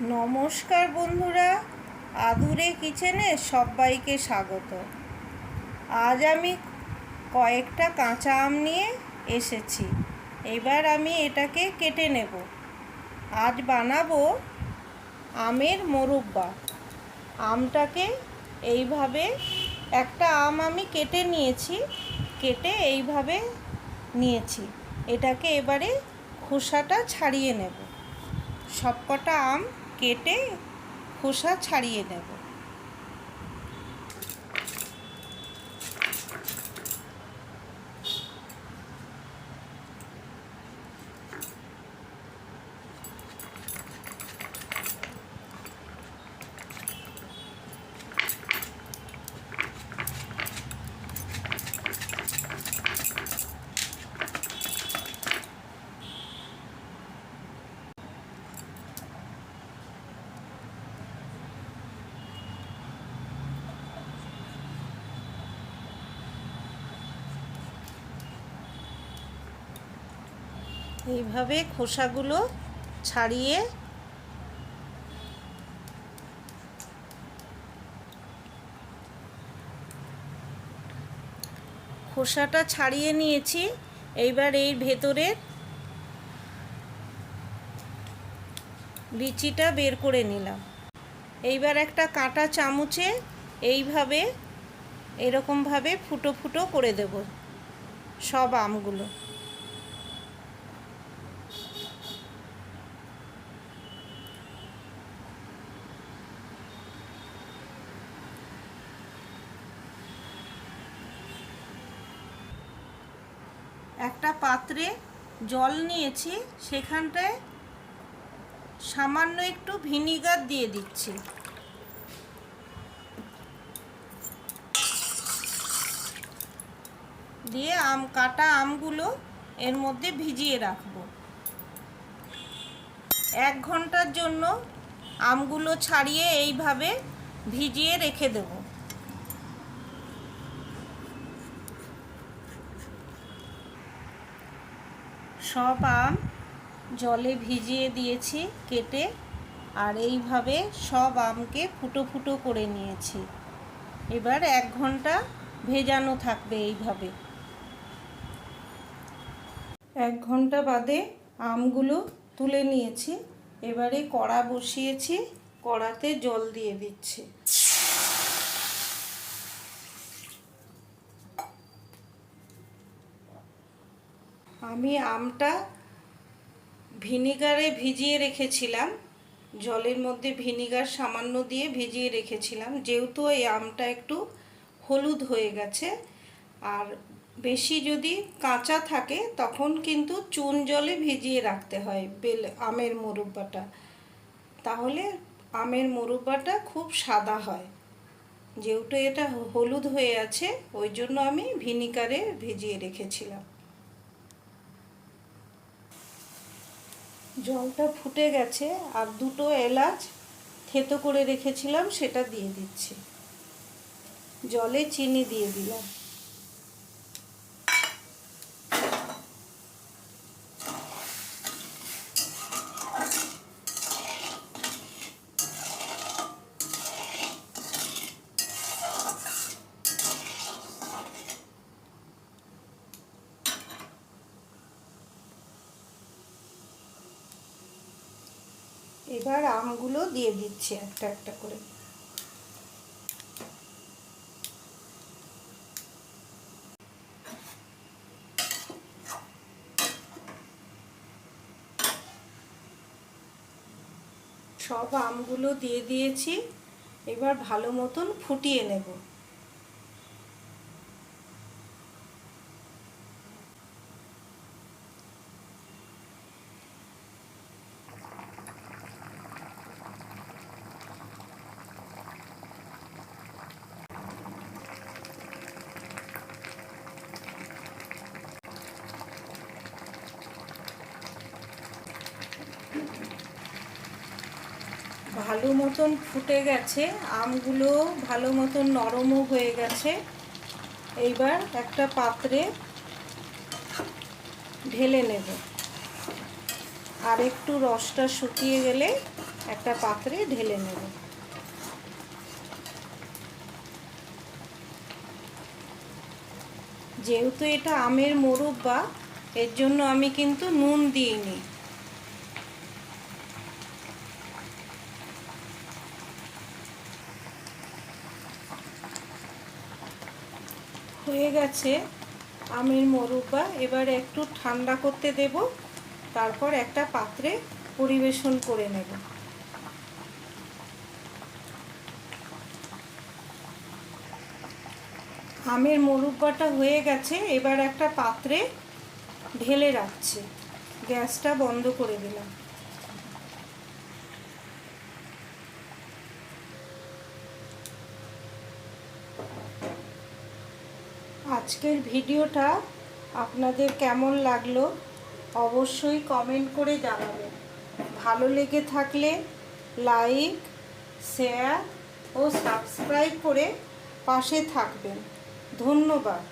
নমস্কার বন্ধুরা, আদুরে কিচেনে সবাইকে স্বাগত। আজ আমি কয়েকটা কাঁচা আম নিয়ে এসেছি। এবার আমি এটাকে কেটে নেব। আজ বানাবো আমের মোরব্বা। আমটাকে এইভাবে একটা আম আমি কেটে নিয়েছি, কেটে এইভাবে নিয়েছি। এটাকে এবারে খোসাটা ছাড়িয়ে নেব। সবকটা আম কেটে খোসা ছাড়িয়ে নেব। এইভাবে খোসাগুলো ছাড়িয়ে খোসাটা ছাড়িয়ে নিয়েছি। এইবার এর ভেতরের বিচিটা বের করে নিলাম। এইবার একটা কাঁটা চামচে এইভাবে এরকমভাবে ফুটো ফুটো করে দেব সব আমগুলো। একটা পাত্রে জল নিয়েছি, সেখানটায় সামান্য একটু ভিনিগার দিয়ে দিচ্ছি। দিয়ে কাটা আমগুলো এর মধ্যে ভিজিয়ে রাখবো। 1 ঘন্টার জন্য আমগুলো ছাড়িয়ে এইভাবে ভিজিয়ে রেখে দেব। সব আম জলে ভিজিয়ে দিয়েছি কেটে, আর এইভাবে সব আমকে ফুটো ফুটো করে নিয়েছি। এবার 1 ঘন্টা ভেজানো থাকবে এইভাবে। 1 ঘন্টা বাদে আমগুলো তুলে নিয়েছি। এবারে কড়া বসিয়েছি, কড়াতে জল দিয়ে দিচ্ছি। আমি আমটা ভিনিগারে ভিজিয়ে রেখেছিলাম, জলের মধ্যে ভিনিগার সামান্য দিয়ে ভিজিয়ে রেখেছিলাম। যেহেতু এই আমটা একটু হলুদ হয়ে গেছে, আর বেশি যদি কাঁচা থাকে তখন কিন্তু চুন জলে ভিজিয়ে রাখতে হয় আমের মোরব্বাটা, তাহলে আমের মোরব্বাটা খুব সাদা হয়। যেহেতু এটা হলুদ হয়ে আছে, ওই জন্য আমি ভিনিগারে ভিজিয়ে রেখেছিলাম। জলটা ফুটে গেছে, আর 2টো এলাচ থেতো করে রেখেছিলাম সেটা দিয়ে দিচ্ছি। জলে চিনি দিয়ে দিলাম। এবার আমগুলো দিয়ে দিচ্ছি একটা একটা করে। সব আমগুলো দিয়ে দিয়েছি। এবার ভালো মতন ফুটিয়ে নেব। ভালো মতন ফুটে গেছে, আমগুলো ভালো মতন নরমও হয়ে গেছে। এইবার একটা পাত্রে ঢেলে নেব, আর একটু রসটা শুকিয়ে গেলে একটা পাত্রে ঢেলে নেব। যেহেতু এটা আমের মোরব্বা, এর জন্য আমি কিন্তু নুন দিইনি। হয়ে গেছে আমের মোরব্বা। এবার একটু ঠান্ডা করতে দেব, তারপর একটা পাত্রে পরিবেশন করে নেব। আমের মোরব্বাটা হয়ে গেছে, এবার একটা পাত্রে ঢেলে রাখছি। গ্যাসটা বন্ধ করে দিলাম। আজকের ভিডিওটা আপনাদের কেমন লাগলো অবশ্যই কমেন্ট করে জানাবেন। ভালো লেগে থাকলে লাইক, শেয়ার ও সাবস্ক্রাইব করে পাশে থাকবেন। ধন্যবাদ।